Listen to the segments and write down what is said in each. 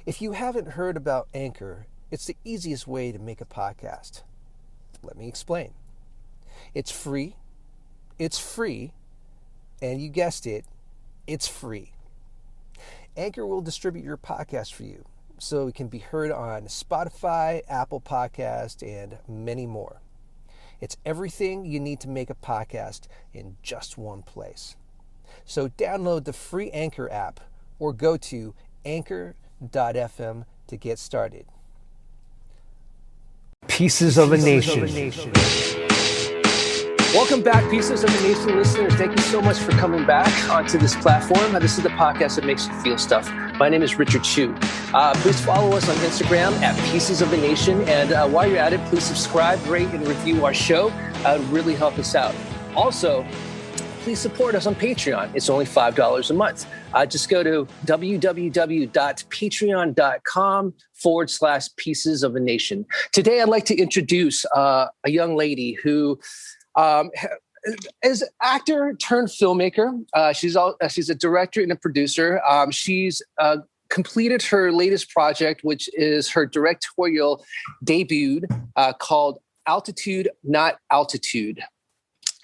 If you haven't heard about Anchor, it's the easiest way to make a podcast. Let me explain. It's free, and you guessed it, it's free. Anchor will distribute your podcast for you so it can be heard on Spotify, Apple Podcast, and many more. It's everything you need to make a podcast in just one place. So download the free Anchor app or go to anchor.fm to get started. Pieces of a Nation. Welcome back, Pieces of a Nation listeners. Thank you so much for coming back onto this platform. This is the podcast that makes you feel stuff. My name is Richard Chu. Please follow us on Instagram at Pieces of a Nation. And while you're at it, please subscribe, rate, and review our show. It would really help us out. Also, please support us on Patreon. It's only $5 a month. Just go to www.patreon.com/Pieces of a Nation. Today, I'd like to introduce a young lady who is an actor turned filmmaker. She's a director and a producer. She's completed her latest project, which is her directorial debut called Altitude, Not Altitude.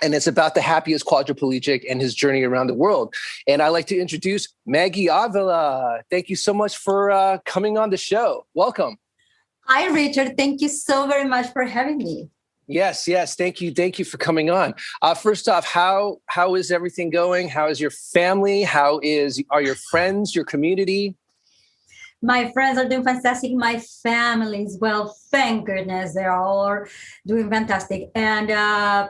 And it's about the happiest quadriplegic and his journey around the world. And I'd like to introduce Maggie Avila. Thank you so much for coming on the show. Welcome. Hi, Richard. Thank you so very much for having me. Yes. Thank you for coming on. First off, how is everything going? How is your family? Are your friends, your community? My friends are doing fantastic. My family is well, thank goodness. They're all doing fantastic. And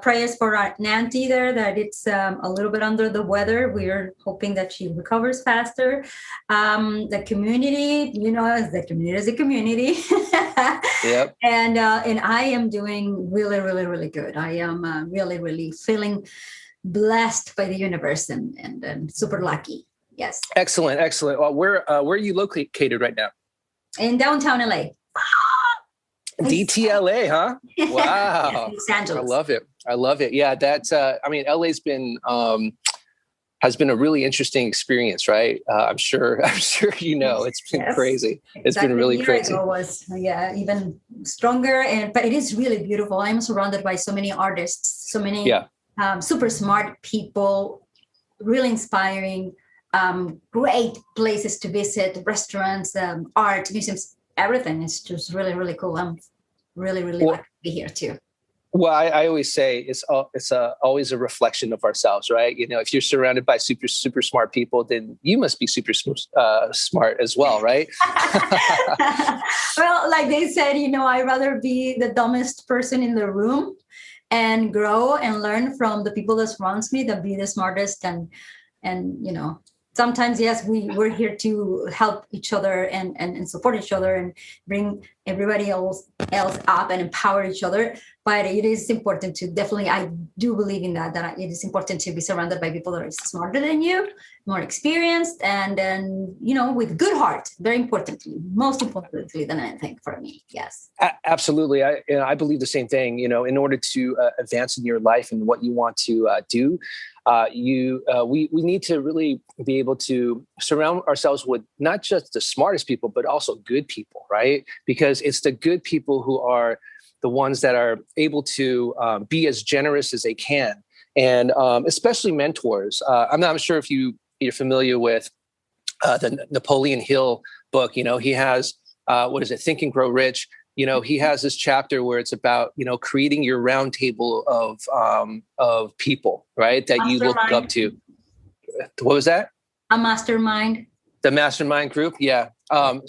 prayers for our Nancy there, that it's a little bit under the weather. We're hoping that she recovers faster. The community, the community is a community. Yep. And I am doing really, really, really good. I am really, really feeling blessed by the universe and super lucky. Yes. Excellent. Well, where are you located right now? In downtown LA. DTLA, huh? Wow. Yes, Los Angeles. I love it. Yeah, that's LA's been has been a really interesting experience, right? I'm sure it's been crazy. It's been really crazy. It was even stronger, but it is really beautiful. I'm surrounded by so many artists, so many super smart people, really inspiring. Great places to visit, restaurants, art, museums, everything. It's just really, really cool. I'm really, really lucky to be here too. Well, I always say it's always a reflection of ourselves, right? If you're surrounded by super, super smart people, then you must be super smart as well, right? Well, like they said, I'd rather be the dumbest person in the room and grow and learn from the people that surrounds me than be the smartest and sometimes, yes, we're here to help each other and support each other and bring everybody else up and empower each other. But it is important to I do believe in that it is important to be surrounded by people that are smarter than you, more experienced, and with good heart, very importantly, most importantly than anything for me. Yes. Absolutely. I believe the same thing. In order to advance in your life and what you want to do, we need to really be able to surround ourselves with not just the smartest people, but also good people, right? Because it's the good people who are the ones that are able to be as generous as they can. And especially mentors. I'm not sure if you're familiar with the Napoleon Hill book. He has, Think and Grow Rich. He has this chapter where it's about, creating your round table of people, right? That you look up to. What was that? A mastermind. The mastermind group. Yeah. So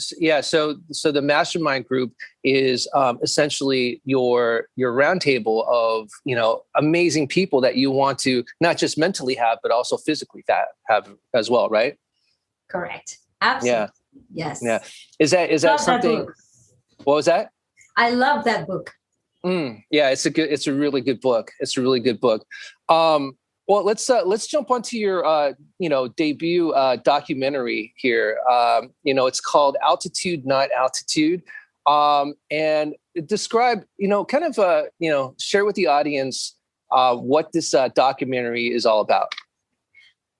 the mastermind group is essentially your round table of, amazing people that you want to not just mentally have, but also physically have as well. Right. Correct. Absolutely. Yeah. Yes. Yeah. Is that something? What was that? I love that book. Yeah, it's a really good book. Well, let's jump onto your debut documentary here. It's called Altitude, Not Altitude. And describe, share with the audience what this documentary is all about.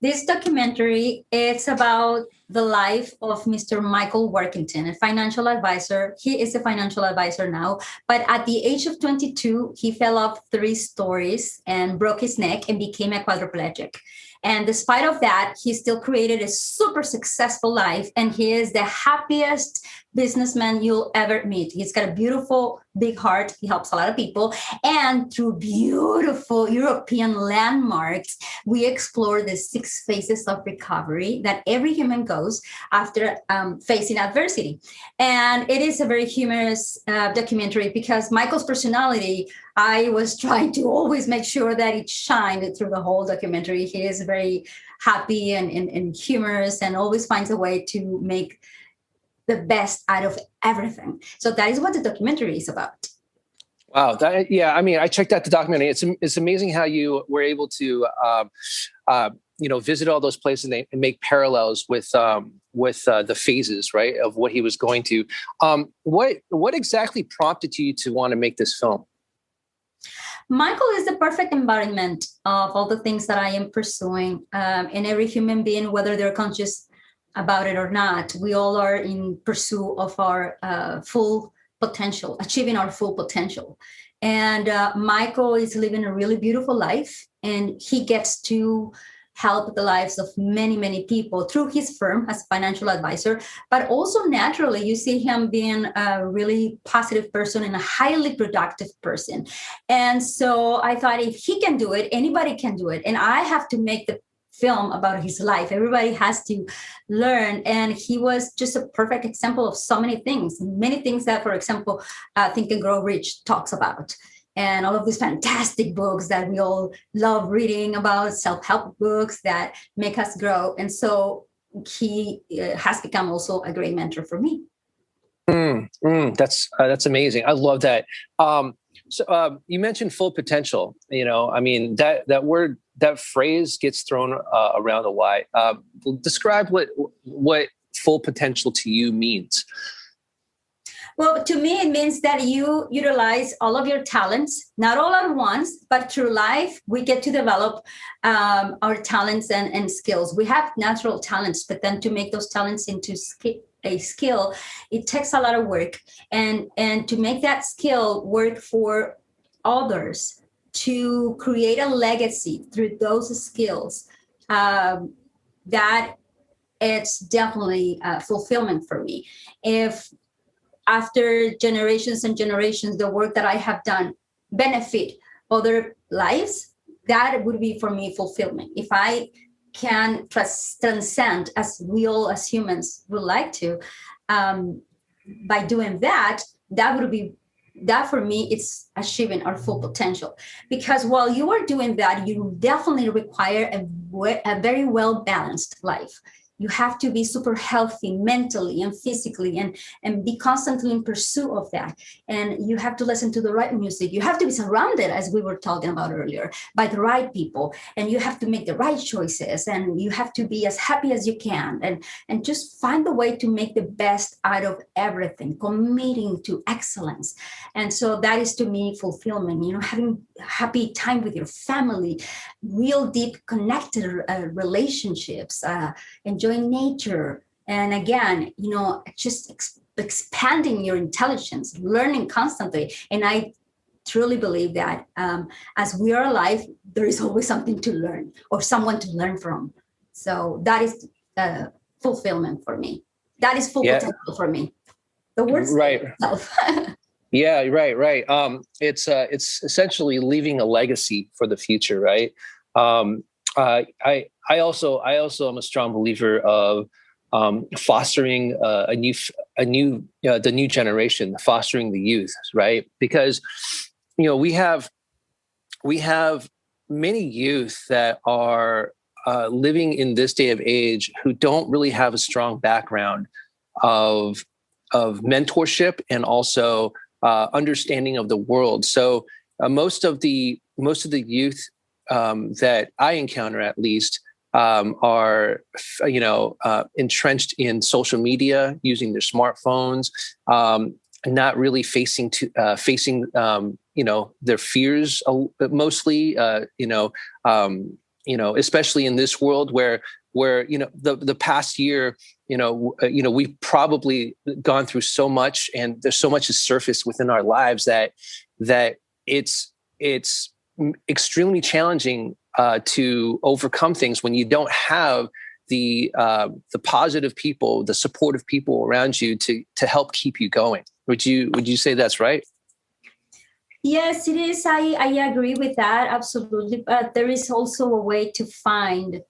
This documentary, it's about the life of Mr. Michael Workington, a financial advisor. He is a financial advisor now, but at the age of 22, he fell off 3 stories and broke his neck and became a quadriplegic. And despite of that, he still created a super successful life, and he is the happiest businessman you'll ever meet. He's got a beautiful big heart. He helps a lot of people, and through beautiful European landmarks, we explore the 6 phases of recovery that every human goes after facing adversity. And it is a very humorous documentary because Michael's personality, I was trying to always make sure that it shined through the whole documentary. He is very happy and humorous and always finds a way to make the best out of everything. So that is what the documentary is about. Wow. I mean, I checked out the documentary. It's amazing how you were able to, visit all those places and make parallels with the phases, right, of what he was going to. What exactly prompted you to want to make this film? Michael is the perfect embodiment of all the things that I am pursuing. And every human being, whether they're conscious about it or not, we all are in pursuit of our full potential, achieving our full potential. And Michael is living a really beautiful life, and he gets to help the lives of many, many people through his firm as a financial advisor. But also naturally, you see him being a really positive person and a highly productive person. And so I thought, if he can do it, anybody can do it. And I have to make the film about his life. Everybody has to learn. And he was just a perfect example of so many things that, for example, Think and Grow Rich talks about. And all of these fantastic books that we all love reading about, self-help books that make us grow. And so he has become also a great mentor for me. That's amazing. I love that. So you mentioned full potential. I mean, that word, that phrase gets thrown around a lot. Describe what full potential to you means. Well, to me, it means that you utilize all of your talents, not all at once, but through life, we get to develop our talents and skills. We have natural talents, but then to make those talents into a skill, it takes a lot of work. And to make that skill work for others, to create a legacy through those skills, that it's definitely fulfillment for me. If after generations and generations, the work that I have done benefit other lives, that would be for me fulfillment. If I can transcend, as we all as humans would like to, by doing that, that for me, it's achieving our full potential. Because while you are doing that, you definitely require a very well-balanced life. You have to be super healthy mentally and physically and be constantly in pursuit of that. And you have to listen to the right music. You have to be surrounded, as we were talking about earlier, by the right people. And you have to make the right choices. And you have to be as happy as you can. And just find a way to make the best out of everything, committing to excellence. And so that is, to me, fulfillment. Having happy time with your family, real deep connected relationships, enjoying nature, and again, just expanding your intelligence, learning constantly. And I truly believe that as we are alive, there is always something to learn or someone to learn from. So that is fulfillment for me. That is full potential for me. The word right. itself. Yeah, right. It's essentially leaving a legacy for the future, right? I also am a strong believer of fostering the new generation, fostering the youth, right? Because we have many youth that are living in this day of age who don't really have a strong background of mentorship and also understanding of the world. So most of the youth that I encounter, at least, are entrenched in social media, using their smartphones, not really facing their fears mostly, especially in this world where the past year, we've probably gone through so much, and there's so much has surfaced within our lives that it's extremely challenging to overcome things when you don't have the positive people, the supportive people around you to help keep you going. Would you say that's right? Yes, it is. I agree with that, absolutely. But there is also a way to find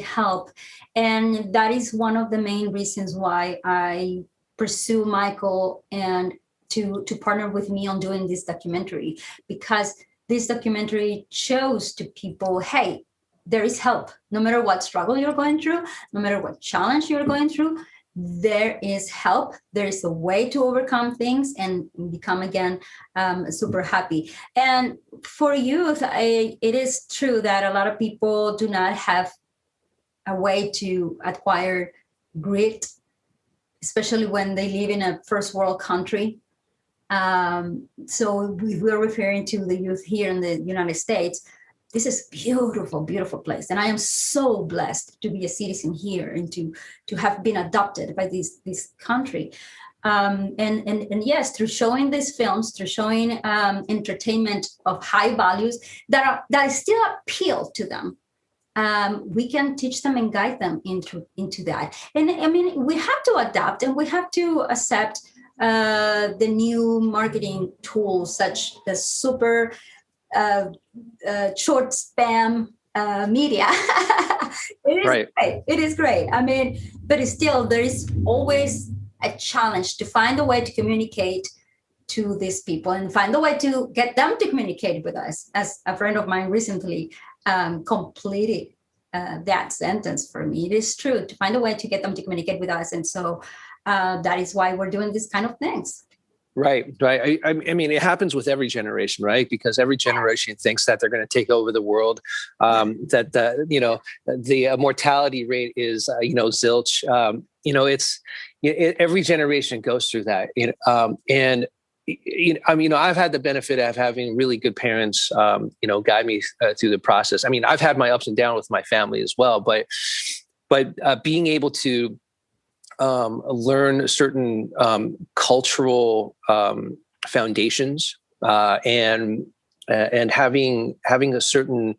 help, and that is one of the main reasons why I pursue Michael and to partner with me on doing this documentary, because this documentary shows to people, hey, there is help. No matter what struggle you're going through, no matter what challenge you're going through, there is help. There is a way to overcome things and become again super happy. And for youth, it is true that a lot of people do not have a way to acquire grit, especially when they live in a first world country. So we're referring to the youth here in the United States. This is beautiful, beautiful place. And I am so blessed to be a citizen here and to have been adopted by this country. And yes, through showing these films, through showing entertainment of high values that still appeal to them, we can teach them and guide them into that. And I mean, we have to adapt and we have to accept the new marketing tools, such as super short spam media. It is right. Great. It is great. I mean, but still, there is always a challenge to find a way to communicate to these people and find a way to get them to communicate with us. As a friend of mine recently completed that sentence for me. It is true, to find a way to get them to communicate with us. And so that is why we're doing this kind of things. Right. I mean, it happens with every generation, right? Because every generation thinks that they're going to take over the world. That the mortality rate is zilch. Every generation goes through that. And I've had the benefit of having really good parents, guide me through the process. I mean, I've had my ups and downs with my family as well, but being able to learn certain cultural foundations and having a certain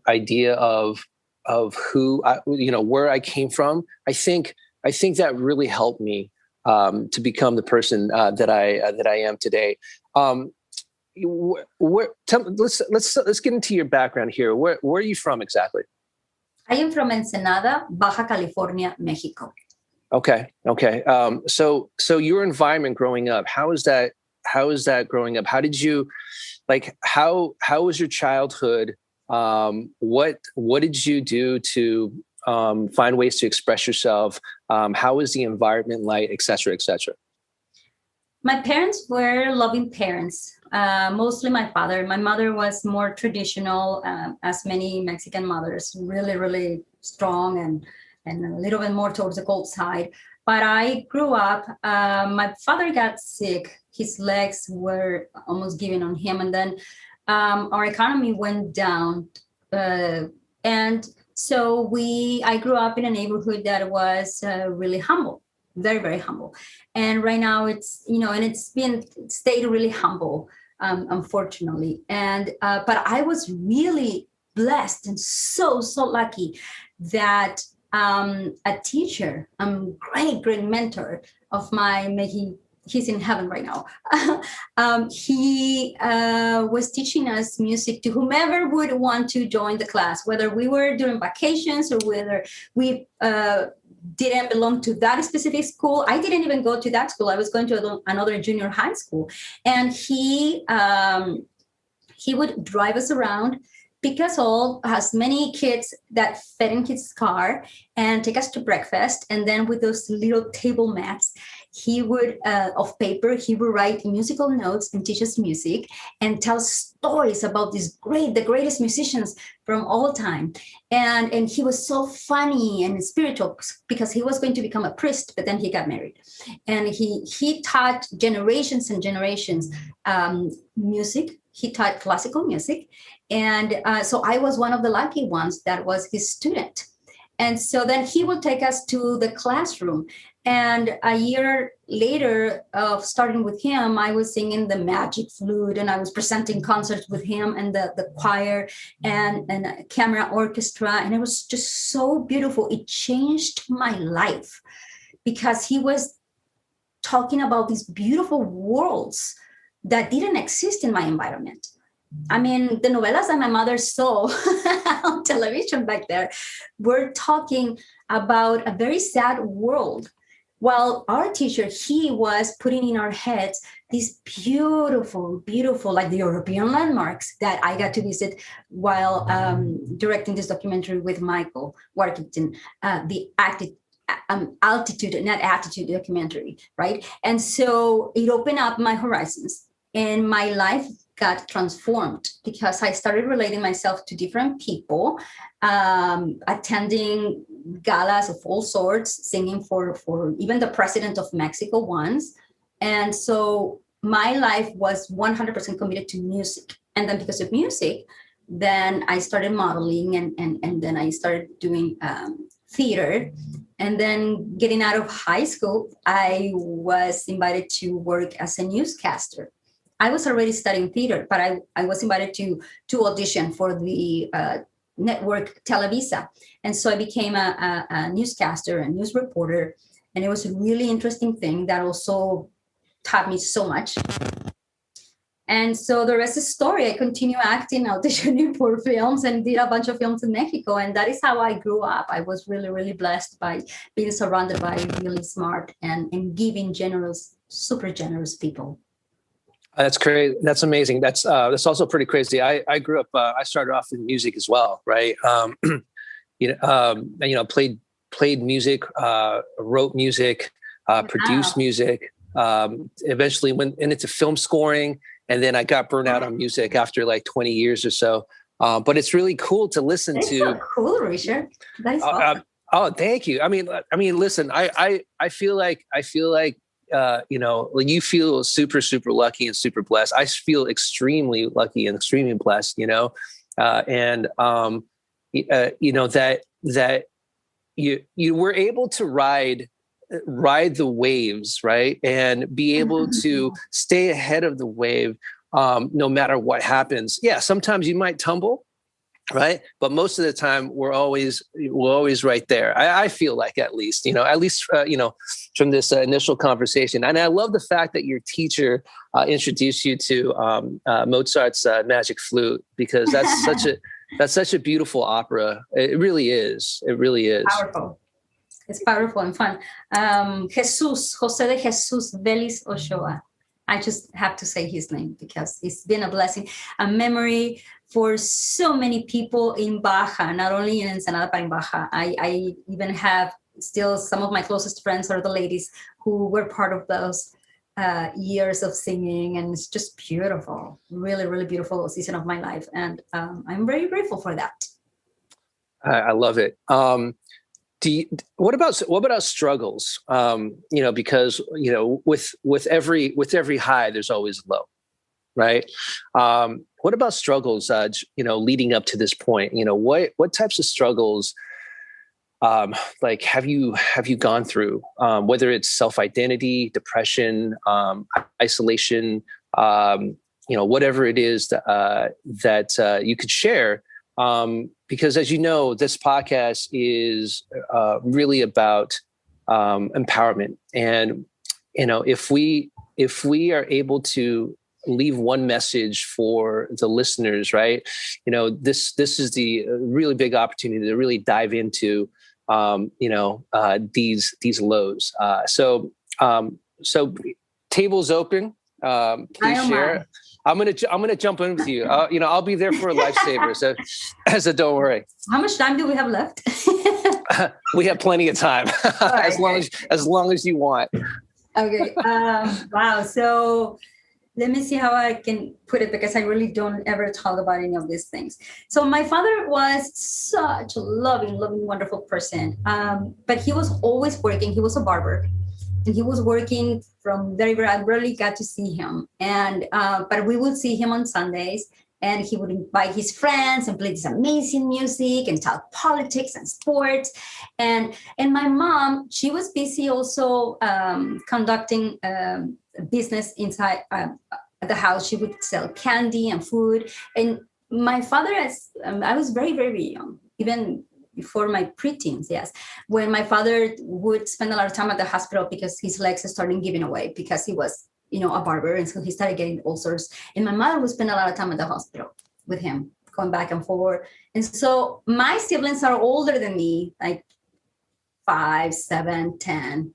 idea of who where I came from. I think that really helped me to become the person that I am today. Let's get into your background here. Where are you from exactly? I am from Ensenada, Baja California, Mexico. Okay. So your environment growing up, how is that growing up? How did you how was your childhood? What did you do to find ways to express yourself? How was the environment like, et cetera, et cetera? My parents were loving parents, mostly my father. My mother was more traditional, as many Mexican mothers, really, really strong and a little bit more towards the cold side. But I grew up, my father got sick. His legs were almost giving on him. And then our economy went down. And so I grew up in a neighborhood that was really humble, very, very humble. And right now it's, and it's stayed really humble, unfortunately. And, but I was really blessed and so lucky that a teacher, great mentor of mine, he's in heaven right now. He was teaching us music to whomever would want to join the class, whether we were during vacations or whether we didn't belong to that specific school. I didn't even go to that school. I was going to another junior high school. And he would drive us around, pick us all, as many kids that fed in his car, and take us to breakfast. And then with those little table mats, he would, of paper, he would write musical notes and teach us music and tell stories about the greatest musicians from all time. And he was so funny and spiritual because he was going to become a priest, but then he got married. And he taught generations and generations music. He taught classical music. And so I was one of the lucky ones that was his student. And so then he would take us to the classroom. And a year later of starting with him, I was singing the magic flute, and I was presenting concerts with him and the choir and a camera orchestra. And it was just so beautiful. It changed my life because he was talking about these beautiful worlds that didn't exist in my environment. I mean, the novellas that my mother saw on television back there were talking about a very sad world. While our teacher, he was putting in our heads these beautiful, beautiful, like the European landmarks that I got to visit while directing this documentary with Michael Warkington, the altitude, not attitude documentary, right? And so it opened up my horizons, and my life got transformed because I started relating myself to different people, attending galas of all sorts, singing for even the president of Mexico once. And so my life was 100% committed to music. And then because of music, then I started modeling, and then I started doing theater. And then getting out of high school, I was invited to work as a newscaster. I was already studying theater, but I was invited to audition for the network Televisa. And so I became a newscaster, a news reporter. And it was a really interesting thing that also taught me so much. And so the rest is story. I continue acting, auditioning for films, and did a bunch of films in Mexico. And that is how I grew up. I was really, really blessed by being surrounded by really smart and giving, generous, super generous people. That's crazy. That's amazing. That's also pretty crazy. I grew up. I started off in music as well, right? Played music, wrote music, produced music. Eventually went into film scoring, and then I got burnt out on music after like 20 years or so. But it's really cool to listen to. So cool, Richard. That is awesome. Oh, thank you. I mean, listen. I feel like you feel super, super lucky and super blessed. I feel extremely lucky and extremely blessed, that you were able to ride the waves, right? And be able to stay ahead of the wave, no matter what happens. Yeah. Sometimes you might tumble, right? But most of the time we're always right there. I feel like, at least from this initial conversation. And I love the fact that your teacher introduced you to Mozart's Magic Flute, because that's such a beautiful opera. It really is. It really is. Powerful. It's powerful and fun. José de Jesus Vélez Ochoa. I just have to say his name because it's been a blessing, a memory for so many people in Baja, not only in Ensenada, but in Baja. I even have still some of my closest friends are the ladies who were part of those years of singing. And it's just beautiful, really, really beautiful season of my life. And I'm very grateful for that. I love it. What about struggles? Because with every high, there's always a low, right? What about struggles? Leading up to this point, what types of struggles, have you gone through? Whether it's self-identity, depression, isolation, whatever it is that you could share. Because as you know, this podcast is really about empowerment. And, if we are able to leave one message for the listeners, right? This is the really big opportunity to really dive into, these lows. So table's open. Please share. I'm gonna jump in with you. I'll be there for a lifesaver. So don't worry. How much time do we have left? We have plenty of time, as long as you want. Okay. Wow. So let me see how I can put it, because I really don't ever talk about any of these things. So my father was such a loving, wonderful person. But he was always working. He was a barber. And he was working from I rarely got to see him. And but we would see him on Sundays. and he would invite his friends and play this amazing music and talk politics and sports. And my mom, she was busy also conducting business inside the house. She would sell candy and food. And my father, as I was very, very young, even before my preteens, yes, when my father would spend a lot of time at the hospital because his legs started giving away because he was, a barber, and so he started getting ulcers. And my mother would spend a lot of time at the hospital with him, going back and forward. And so my siblings are older than me, like 5, 7, 10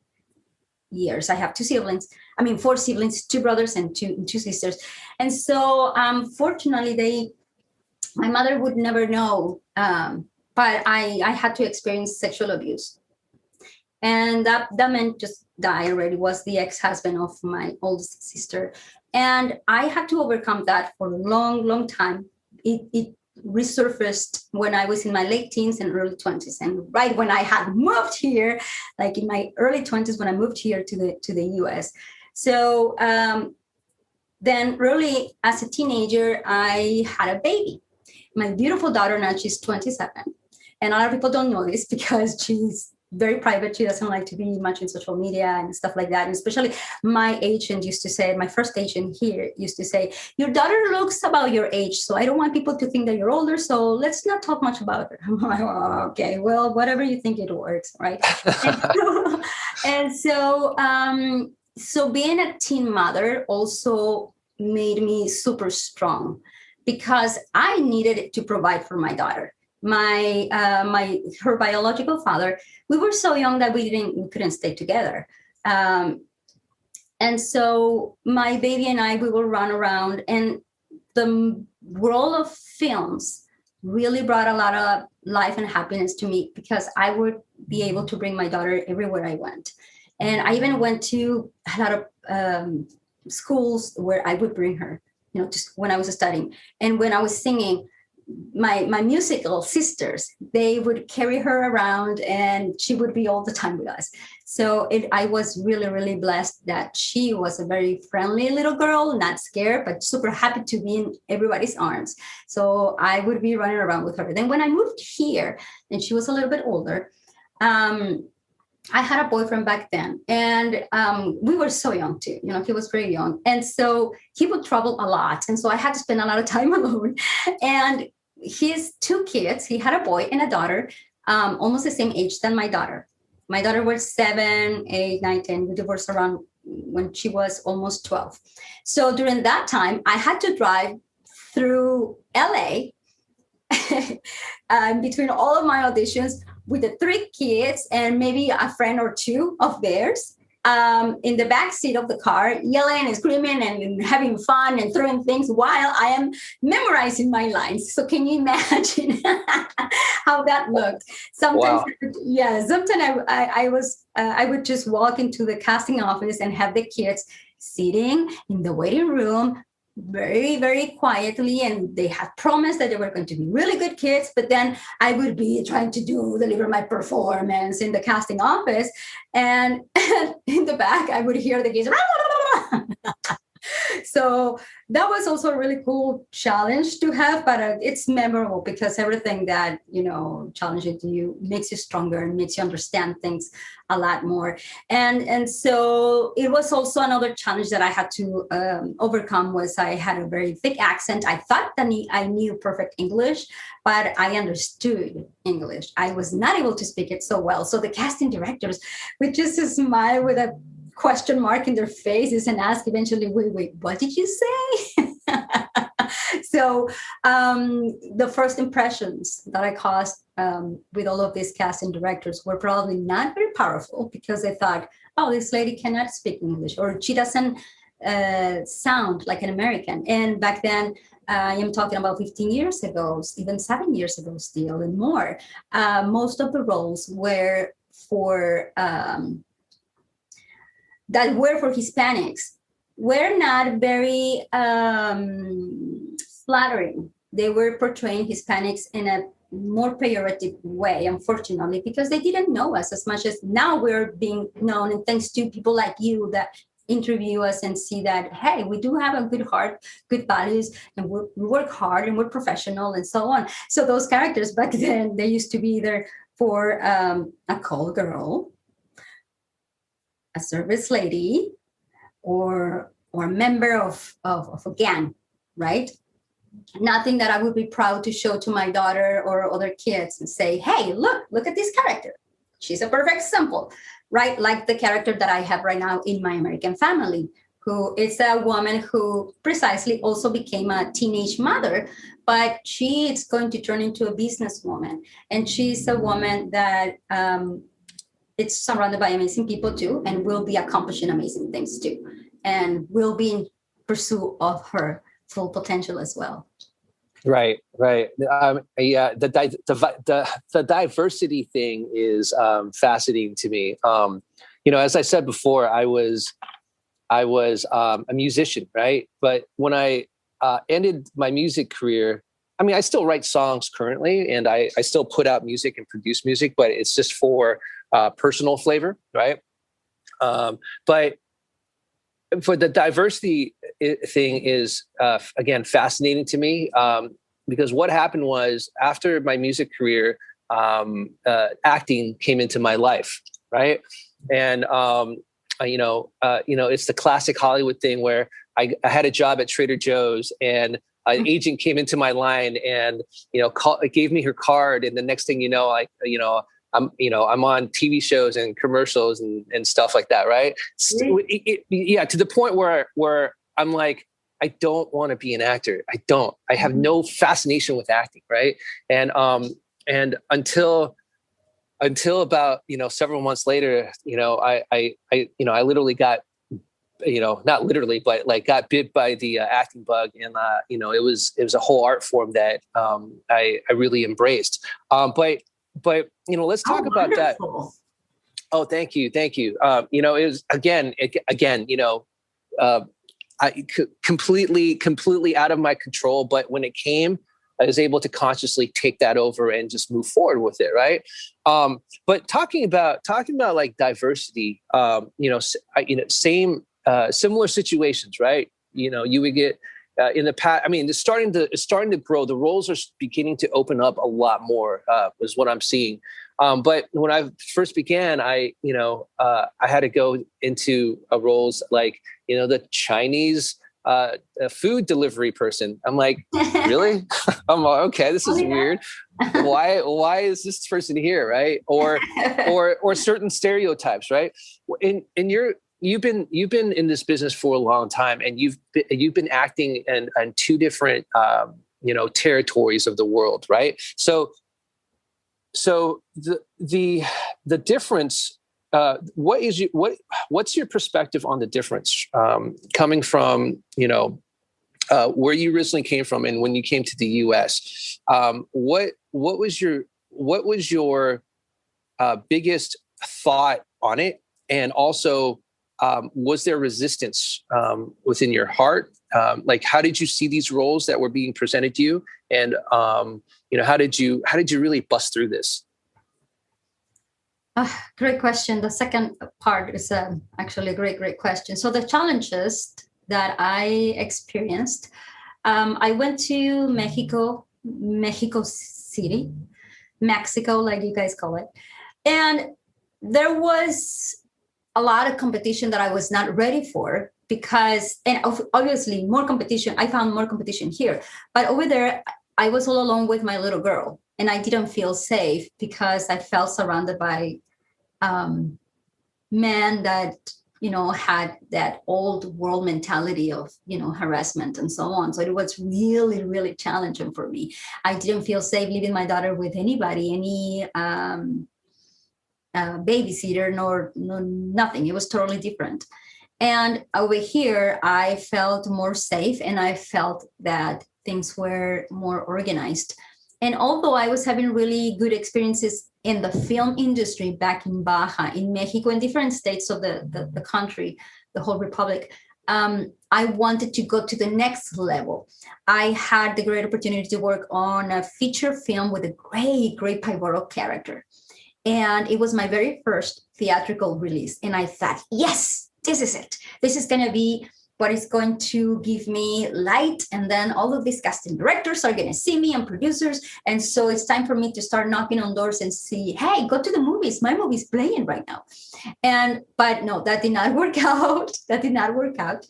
years. I have 4 siblings, 2 brothers and two sisters. And so fortunately, my mother would never know, but I had to experience sexual abuse. And that man just died already, was the ex-husband of my oldest sister. And I had to overcome that for a long, long time. It resurfaced when I was in my late teens and early 20s. And right when I had moved here, like in my early 20s, when I moved here to the US. So then really as a teenager, I had a baby. My beautiful daughter, now she's 27. And a lot of people don't know this because she's very private. She doesn't like to be much in social media and stuff like that. And especially my agent used to say, my first agent here used to say, your daughter looks about your age. So I don't want people to think that you're older. So let's not talk much about her. I'm like, oh, okay, well, whatever you think, it works, right? and so being a teen mother also made me super strong because I needed to provide for my daughter. Her biological father, we were so young that we couldn't stay together. And so my baby and I, we will run around, and the world of films really brought a lot of life and happiness to me because I would be able to bring my daughter everywhere I went. And I even went to a lot of schools where I would bring her, just when I was studying. And when I was singing, my musical sisters, they would carry her around and she would be all the time with us. So I was really, really blessed that she was a very friendly little girl, not scared, but super happy to be in everybody's arms. So I would be running around with her. Then when I moved here and she was a little bit older, I had a boyfriend back then, and we were so young too. He was very young. And so he would travel a lot. And so I had to spend a lot of time alone. And his 2 kids, he had a boy and a daughter, almost the same age than my daughter. My daughter was 7, 8, 9, 10. We divorced around when she was almost 12. So during that time, I had to drive through LA between all of my auditions with the 3 kids and maybe a friend or 2 of theirs in the back seat of the car, yelling and screaming and having fun and throwing things while I am memorizing my lines. So can you imagine how that looked? Sometimes, wow. Sometimes I would just walk into the casting office and have the kids sitting in the waiting room very, very quietly, and they had promised that they were going to be really good kids, but then I would be trying to deliver my performance in the casting office, and in the back I would hear the kids so that was also a really cool challenge to have, but it's memorable because everything that challenges you makes you stronger and makes you understand things a lot more. And so it was also another challenge that I had to overcome was I had a very thick accent. I thought that I knew perfect English, but I understood English. I was not able to speak it so well. So the casting directors would just smile with a question mark in their faces and ask eventually, wait, what did you say? So the first impressions that I caused with all of these casting directors were probably not very powerful because they thought, oh, this lady cannot speak English, or she doesn't sound like an American. And back then, I am talking about 15 years ago, even 7 years ago still, and more. Most of the roles were for that were for Hispanics were not very flattering. They were portraying Hispanics in a more pejorative way, unfortunately, because they didn't know us as much as now we're being known. And thanks to people like you that interview us and see that, hey, we do have a good heart, good values, and we work hard and we're professional and so on. So those characters back then, they used to be either for a call girl, a service lady, or a member of a gang, right? Nothing that I would be proud to show to my daughter or other kids and say, hey, look at this character. She's a perfect example, right? Like the character that I have right now in My American Family, who is a woman who precisely also became a teenage mother, but she is going to turn into a businesswoman. And she's a woman that it's surrounded by amazing people too, and will be accomplishing amazing things too, and will be in pursuit of her full potential as well. Right, right. Yeah, the diversity thing is fascinating to me. As I said before, I was a musician, right? But when I ended my music career, I mean, I still write songs currently, and I still put out music and produce music, but it's just for personal flavor, right? But for the diversity thing is again fascinating to me, because what happened was after my music career, acting came into my life, right? And it's the classic Hollywood thing where I had a job at Trader Joe's, and an agent came into my line and gave me her card, and the next thing you know, I'm on TV shows and commercials and stuff like that, right? To the point where I'm like, I don't want to be an actor. I have no fascination with acting, right? And until about several months later, I literally got, not literally, but like got bit by the acting bug, and it was a whole art form that I really embraced. But let's talk about that. Oh, thank you. It was again, completely out of my control. But when it came, I was able to consciously take that over and just move forward with it, right? But talking about like diversity, similar situations, right? You would get. In the past, I mean, it's starting to grow. The roles are beginning to open up a lot more, is what I'm seeing. But when I first began, I had to go into roles like, the Chinese food delivery person. I'm like, really? I'm like, okay, this is weird. Why is this person here, right? Or certain stereotypes, right? You've been in this business for a long time, and you've been acting in two different territories of the world, right? So the difference. What's your perspective on the difference coming from where you originally came from and when you came to the U.S.? What was your biggest thought on it, and also was there resistance within your heart? Like, how did you see these roles that were being presented to you, and how did you really bust through this? Great question. The second part is actually a great question. So the challenges that I experienced, I went to Mexico City, Mexico, like you guys call it. And there was a lot of competition that I was not ready for, because, and obviously more competition, I found more competition here. But over there, I was all alone with my little girl, and I didn't feel safe because I felt surrounded by men that, had that old world mentality of, harassment and so on. So it was really, really challenging for me. I didn't feel safe leaving my daughter with anybody, any babysitter, nor nothing. It was totally different. And over here, I felt more safe, and I felt that things were more organized. And although I was having really good experiences in the film industry back in Baja, in Mexico, in different states of the country, the whole republic, I wanted to go to the next level. I had the great opportunity to work on a feature film with a great pivotal character. And it was my very first theatrical release. And I thought, yes, this is it. This is going to be what is going to give me light. And then all of these casting directors are going to see me and producers. And so it's time for me to start knocking on doors and see, hey, go to the movies. My movie's playing right now. But no, that did not work out. That did not work out.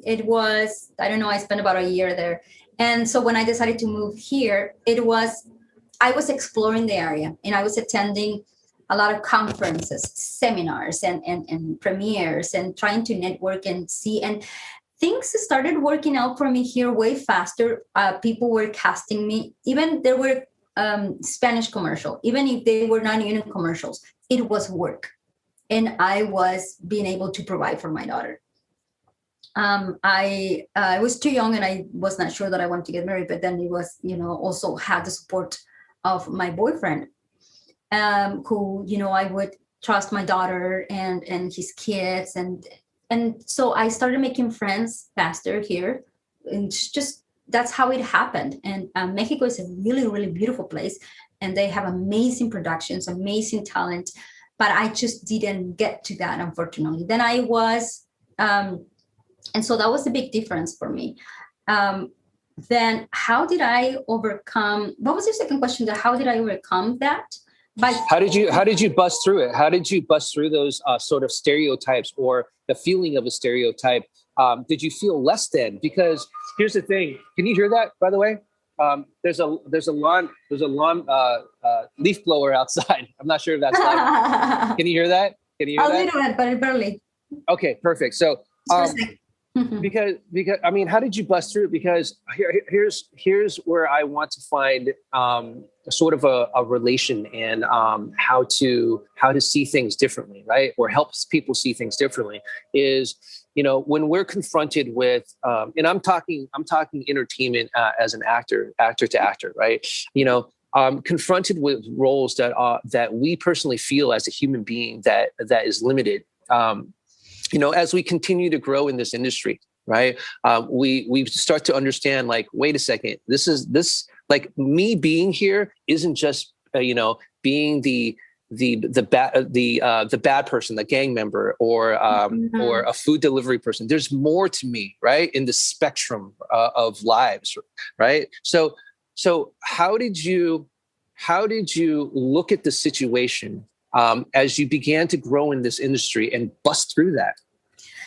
It was, I don't know, I spent about a year there. And so when I decided to move here, I was exploring the area and I was attending a lot of conferences, seminars, and premieres, and trying to network and see. And things started working out for me here way faster. People were casting me. Even there were Spanish commercial, even if they were not union commercials, it was work. And I was being able to provide for my daughter. I was too young and I was not sure that I wanted to get married, but then it was, also had the support of my boyfriend, who, I would trust my daughter and his kids. And so I started making friends faster here. And just, that's how it happened. And Mexico is a really, really beautiful place. And they have amazing productions, amazing talent. But I just didn't get to that, unfortunately. Then I was, and so that was a big difference for me. Then how did I overcome, what was your second question? How did I overcome that? How did you bust through it? How did you bust through those sort of stereotypes or the feeling of a stereotype? Did you feel less than? Because here's the thing. Can you hear that, by the way? There's a lawn leaf blower outside. I'm not sure if that's loud. Can you hear that? Can you hear that? A little bit, but barely. Okay, perfect. So because I mean, how did you bust through it? Because here's where I want to find sort of a relation and how to see things differently, right? Or helps people see things differently is, when we're confronted with, and I'm talking entertainment as an actor to actor, right? Confronted with roles that we personally feel as a human being that is limited. As we continue to grow in this industry, right? We start to understand, like, wait a second, this like me being here isn't just being the bad person, the gang member, or a food delivery person. There's more to me, right? In the spectrum of lives, right? So how did you look at the situation as you began to grow in this industry and bust through that?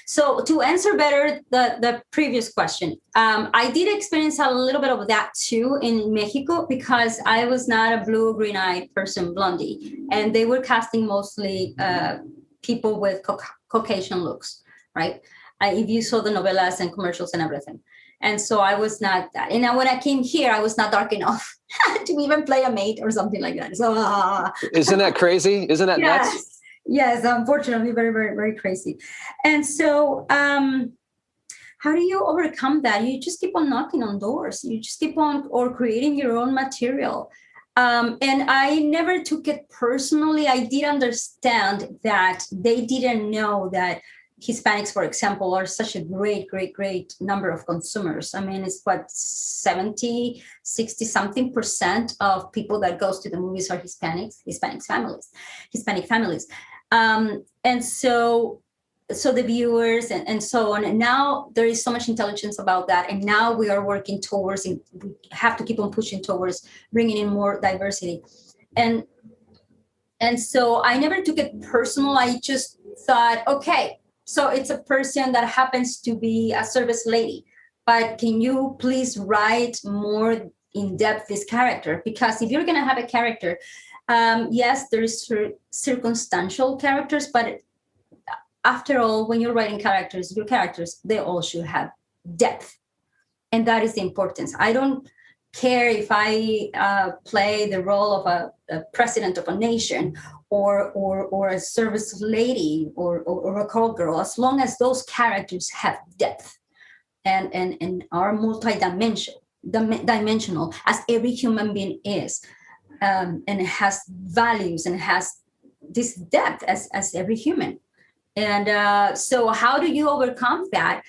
So to answer better the previous question, I did experience a little bit of that too in Mexico, because I was not a blue, green-eyed person, blondie, and they were casting mostly people with Caucasian looks, right? If you saw the novelas and commercials and everything. And so I was not that. And when I came here, I was not dark enough to even play a maid or something like that. So isn't that crazy? Isn't that nuts? Yes, unfortunately, very, very, very crazy. And so how do you overcome that? You just keep on knocking on doors. You just keep on or creating your own material. And I never took it personally. I did understand that they didn't know that Hispanics, for example, are such a great, great, great number of consumers. I mean, it's 70, 60 something % of people that goes to the movies are Hispanic families. And so the viewers and so on. And now there is so much intelligence about that. And now we are working towards, and we have to keep on pushing towards bringing in more diversity. And so I never took it personal. I just thought, okay, so it's a person that happens to be a service lady, but can you please write more in depth this character? Because if you're going to have a character, yes, there is circumstantial characters, but after all, when you're writing characters, your characters, they all should have depth. And that is the importance. I don't care if I play the role of a president of a nation or a service lady or a call girl, as long as those characters have depth and are dimensional, as every human being is, and has values and has this depth as every human. And so how do you overcome that?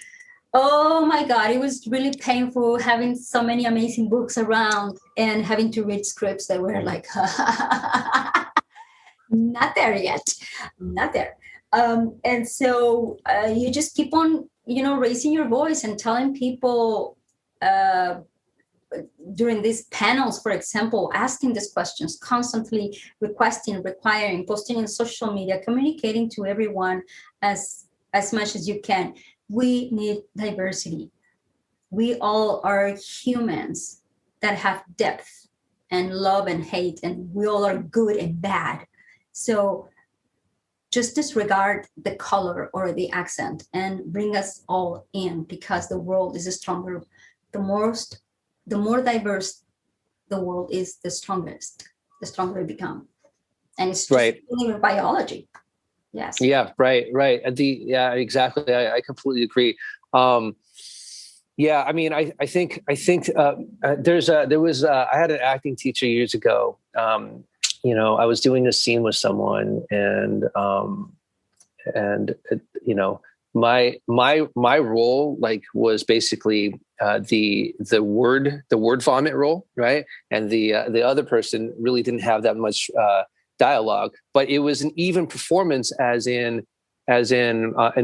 Oh my God, it was really painful having so many amazing books around and having to read scripts that were like, not there yet, not there. And so you just keep on, raising your voice and telling people during these panels, for example, asking these questions, constantly requesting, requiring, posting in social media, communicating to everyone as much as you can. We need diversity. We all are humans that have depth and love and hate, and we all are good and bad. So just disregard the color or the accent and bring us all in, because the world is stronger. The more diverse the world is, the stronger it becomes. And it's just Right. in biology. Yes. Yeah, right. Yeah, exactly. I completely agree. Yeah, I mean, I think I had an acting teacher years ago. I was doing a scene with someone, and my role was basically the word vomit role, right? And the other person really didn't have that much dialogue, but it was an even performance, as in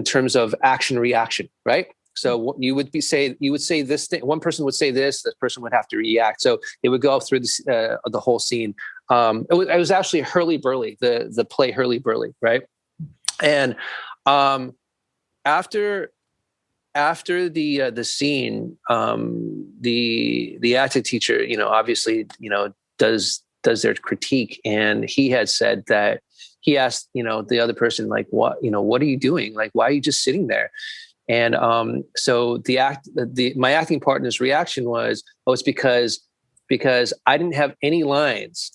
terms of action reaction, right? So you would say this thing. One person would say this person would have to react. So it would go through the whole scene. It was actually Hurly Burly, the play Hurly Burly, right? And after the scene, the acting teacher, obviously, does their critique, and he had said that he asked, the other person, like, what are you doing? Like, why are you just sitting there? And so my acting partner's reaction was, oh, it's because I didn't have any lines,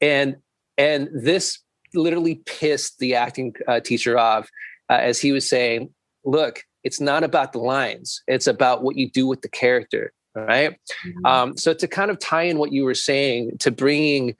and this literally pissed the acting teacher off, as he was saying, look, it's not about the lines, it's about what you do with the character, right? Mm-hmm. So to kind of tie in what you were saying, to bringing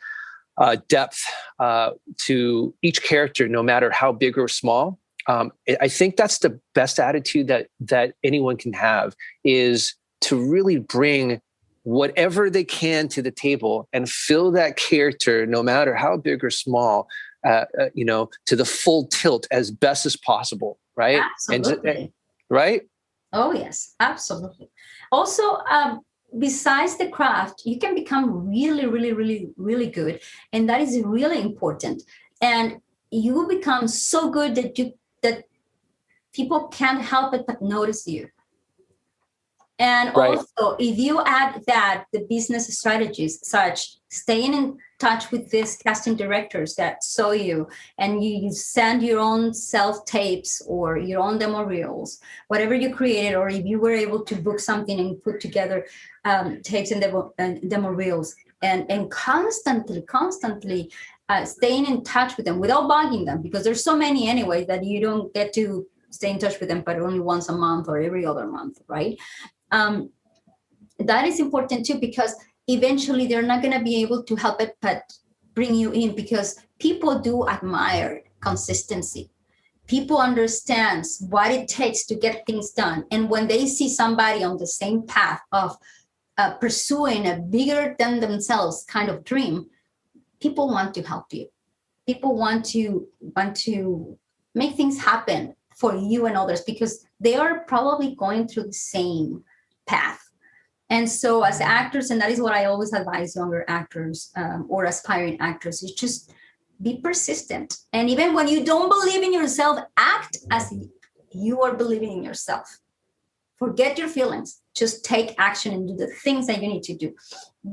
depth to each character, no matter how big or small, I think that's the best attitude that anyone can have, is to really bring whatever they can to the table and fill that character, no matter how big or small, to the full tilt as best as possible, right? Absolutely. Right? Oh, yes, absolutely. Also, besides the craft, you can become really, really, really, really good. And that is really important. And you will become so good that people can't help it but notice you. And right. Also, if you add that the business strategies, such staying in touch with these casting directors that saw you, and you send your own self tapes or your own demo reels, whatever you created, or if you were able to book something and put together tapes and demo reels, and constantly staying in touch with them without bugging them, because there's so many anyway that you don't get to stay in touch with them, but only once a month or every other month, right? That is important too, because eventually they're not going to be able to help it but bring you in, because people do admire consistency. People understand what it takes to get things done. And when they see somebody on the same path of pursuing a bigger than themselves kind of dream, people want to help you. People want to make things happen for you and others, because they are probably going through the same path. And so as actors, and that is what I always advise younger actors or aspiring actors, is just be persistent. And even when you don't believe in yourself, act as you are believing in yourself. Forget your feelings. Just take action and do the things that you need to do.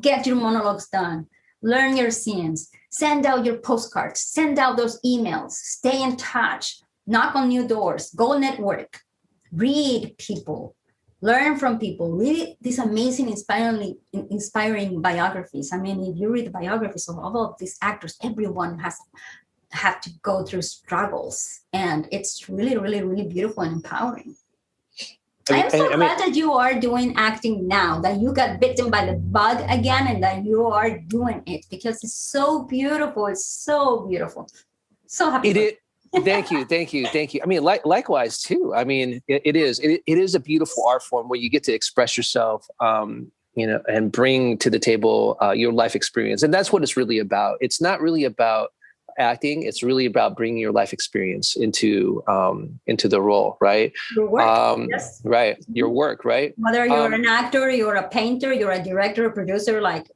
Get your monologues done. Learn your scenes. Send out your postcards. Send out those emails. Stay in touch. Knock on new doors. Go network. Read people. Learn from people. Read these amazing, inspiring biographies. I mean, if you read the biographies of all of these actors, everyone has had to go through struggles, and it's really, really, really beautiful and empowering. I'm so glad that you are doing acting now, that you got bitten by the bug again, and that you are doing it, because it's so beautiful. It's so beautiful. So happy. Thank you. I mean, likewise too. I mean, it is a beautiful art form where you get to express yourself, and bring to the table your life experience, and that's what it's really about. It's not really about acting. It's really about bringing your life experience into the role, right? Your work, yes. Right. Your work, right? Whether you're an actor, you're a painter, you're a director, a producer, like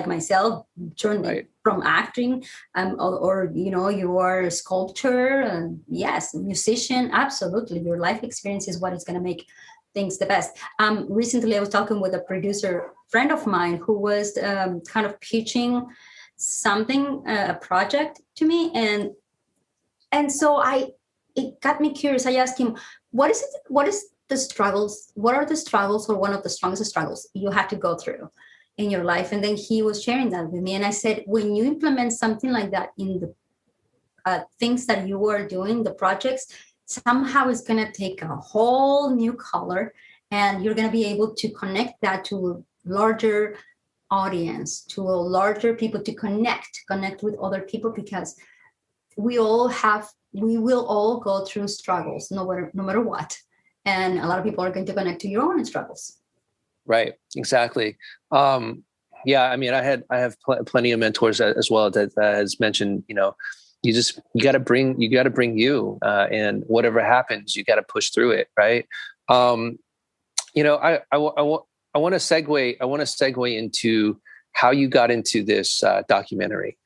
myself, turned from acting, or you are a sculptor, and yes, musician. Absolutely, your life experience is what is going to make things the best. Recently, I was talking with a producer friend of mine who was kind of pitching something, a project to me, and so it got me curious. I asked him, what is the struggles, what are the struggles, or one of the strongest struggles you have to go through in your life? And then he was sharing that with me, and I said, when you implement something like that in the things that you are doing, the projects, somehow it's going to take a whole new color, and you're going to be able to connect that to a larger audience, to a larger people, to connect with other people, because we will all go through struggles, no matter what. And a lot of people are going to connect to your own struggles. Right. Exactly. Yeah. I mean, I have plenty of mentors as well that has mentioned, you got to bring you, and whatever happens, you got to push through it. Right. I want to segue into how you got into this documentary.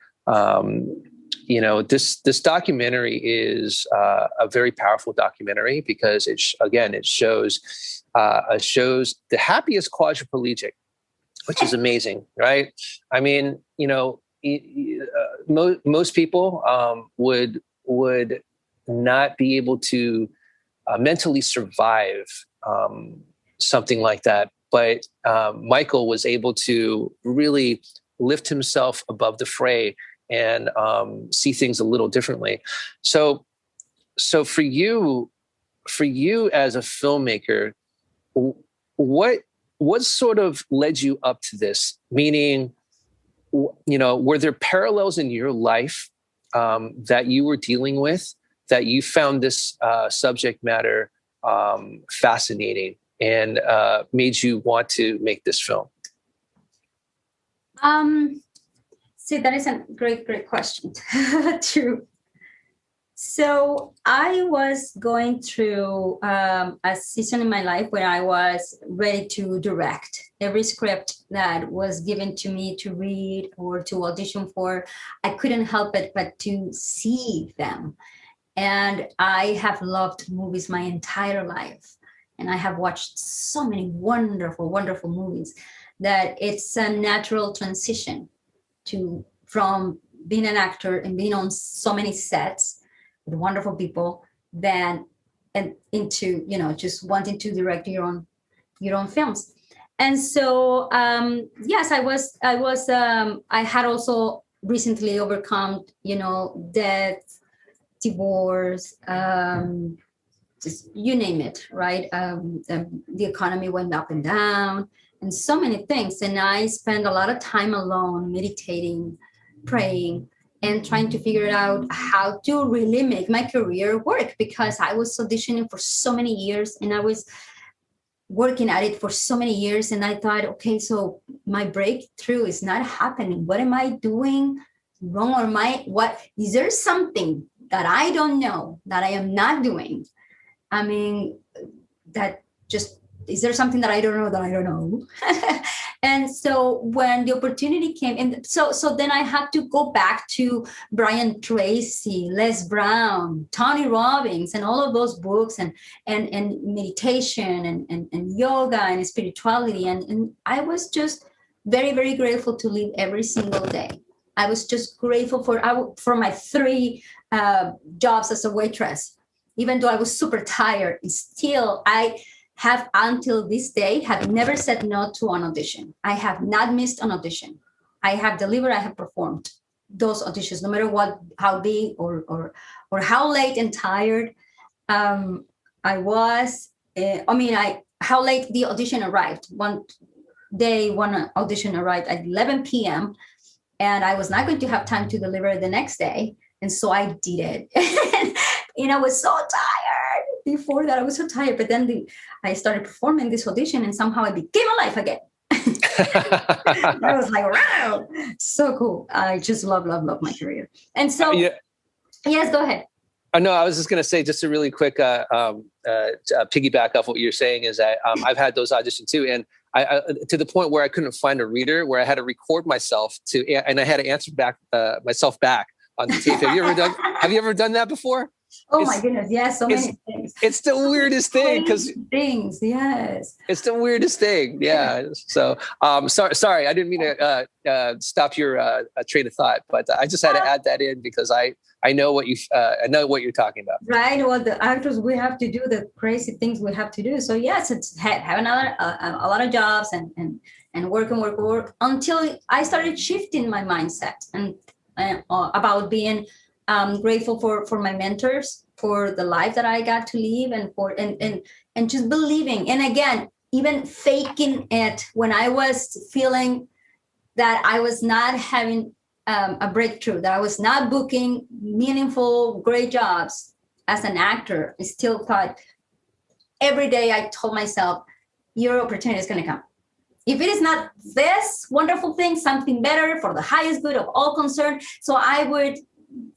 This documentary is a very powerful documentary because it shows the happiest quadriplegic, which is amazing, right? I mean, most people would not be able to mentally survive something like that. But Michael was able to really lift himself above the fray and see things a little differently. So for you as a filmmaker, what sort of led you up to this? Meaning, were there parallels in your life that you were dealing with, that you found this subject matter fascinating and made you want to make this film? See, that is a great question. True. So I was going through a season in my life where I was ready to direct. Every script that was given to me to read or to audition for, I couldn't help it but to see them. And I have loved movies my entire life. And I have watched so many wonderful, wonderful movies that it's a natural transition from being an actor and being on so many sets with wonderful people, and into just wanting to direct your own films. And so yes, I had also recently overcome death, divorce, just you name it, right? The economy went up and down, and so many things. And I spent a lot of time alone, meditating, praying, and trying to figure out how to really make my career work, because I was auditioning for so many years and I was working at it for so many years. And I thought, okay, so my breakthrough is not happening. What am I doing wrong? Or is there something that I don't know that I am not doing? I mean, is there something that I don't know that I don't know? And so when the opportunity came, and so then I had to go back to Brian Tracy, Les Brown, Tony Robbins, and all of those books, and meditation and yoga and spirituality. And I was just very, very grateful to live every single day. I was just grateful for my 3 jobs as a waitress. Even though I was super tired, still I have until this day have never said no to an audition. I have not missed an audition. I have delivered, I have performed those auditions, no matter how big or how late and tired I was. How late the audition arrived. One audition arrived at 11 p.m. and I was not going to have time to deliver the next day. And so I did it. I was so tired. Before that, I was so tired. But then I started performing this audition, and somehow I became alive again. I was like, wow, so cool. I just love my career. And so, Yeah. yes, go ahead. No, I was just going to say, just a really quick piggyback off what you're saying is that I've had those auditions too, and I to the point where I couldn't find a reader, where I had to record myself and I had to answer back myself back on the tape. Have you ever done that before? Oh my goodness, yes, so many things. It's the weirdest thing because things, yes. It's the weirdest thing, yeah. So, sorry, I didn't mean to stop your train of thought, but I just had to add that in because I know what I know what you're talking about. Right. Well, the actors, we have to do the crazy things we have to do. So yes, it's having a lot of jobs and work until I started shifting my mindset and about being grateful for my mentors, for the life that I got to live, and just believing. And again, even faking it when I was feeling that I was not having a breakthrough, that I was not booking meaningful, great jobs as an actor. I still thought every day I told myself, your opportunity is going to come. If it is not this wonderful thing, something better for the highest good of all concerned. So I would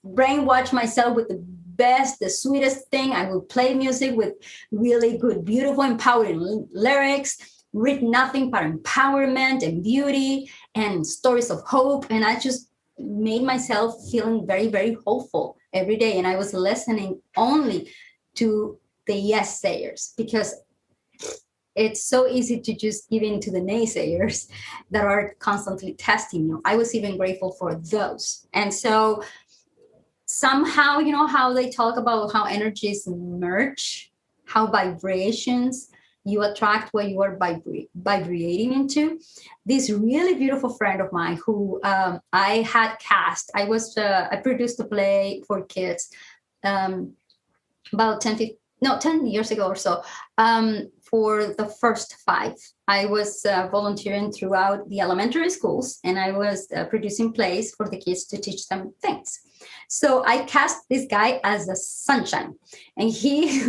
brainwash myself with the best, the sweetest thing. I would play music with really good, beautiful, empowering lyrics, read nothing but empowerment and beauty and stories of hope. And I just made myself feeling very, very hopeful every day. And I was listening only to the yes sayers, because it's so easy to just give in to the naysayers that are constantly testing you. I was even grateful for those. And so somehow, you know how they talk about how energies merge, how vibrations, you attract what you are vibrating into. This really beautiful friend of mine who I had cast, I produced a play for kids about 10 years ago or so. For the first 5, I was volunteering throughout the elementary schools, and I was producing plays for the kids to teach them things. So I cast this guy as a sunshine, and he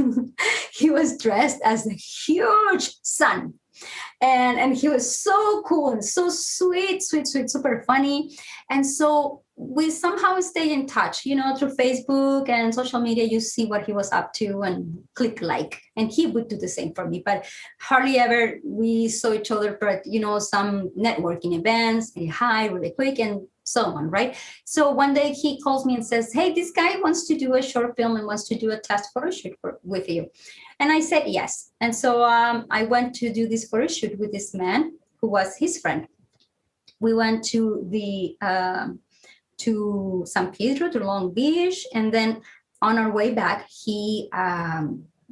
was dressed as a huge sun. And he was so cool and so sweet, super funny. And so we somehow stay in touch, through Facebook and social media. You see what he was up to and click like, and he would do the same for me. But hardly ever we saw each other, but, some networking events, say hi really quick and so on, right? So one day he calls me and says, hey, this guy wants to do a short film and wants to do a test photo shoot with you. And I said yes. And so I went to do this photo shoot with this man who was his friend. We went to to San Pedro, to Long Beach. And then on our way back, he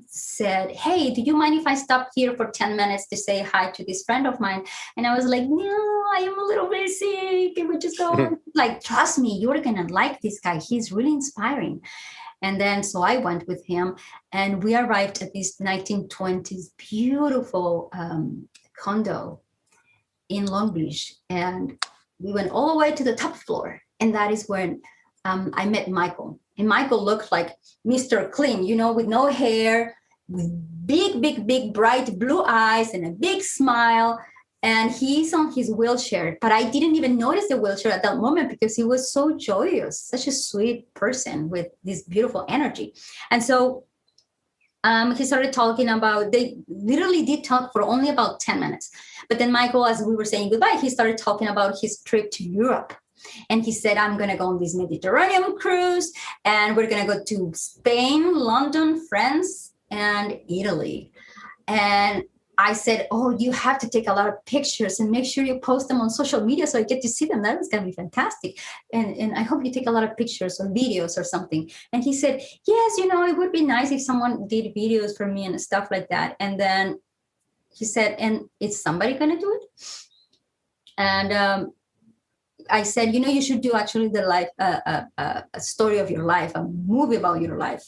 said, hey, do you mind if I stop here for 10 minutes to say hi to this friend of mine? And I was like, no, I am a little busy. Can we just go? Like, trust me, you're going to like this guy. He's really inspiring. And then, so I went with him, and we arrived at this 1920s beautiful condo in Long Beach. And we went all the way to the top floor. And that is when I met Michael. And Michael looked like Mr. Clean, with no hair, with big, bright blue eyes and a big smile. And he's on his wheelchair, but I didn't even notice the wheelchair at that moment because he was so joyous, such a sweet person with this beautiful energy. And so he started talking about, they literally did talk for only about 10 minutes. But then Michael, as we were saying goodbye, he started talking about his trip to Europe. And he said, I'm going to go on this Mediterranean cruise, and we're going to go to Spain, London, France, and Italy. And I said, oh, you have to take a lot of pictures and make sure you post them on social media so I get to see them. That is going to be fantastic. And I hope you take a lot of pictures or videos or something. And he said, yes, it would be nice if someone did videos for me and stuff like that. And then he said, and is somebody going to do it? And I said, you should do actually the life, a story of your life, a movie about your life.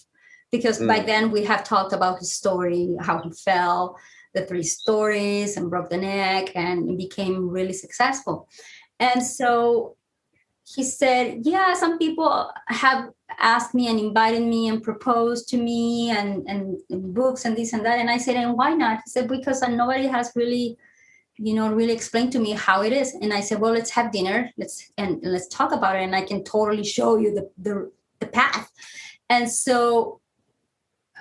Because by then we have talked about his story, how he fell, the 3 stories, and broke the neck, and became really successful. And so he said, yeah, some people have asked me and invited me and proposed to me and books and this and that. And I said, and why not? He said, because nobody has really really explain to me how it is. And I said, well, let's have dinner. Let's talk about it. And I can totally show you the path. And so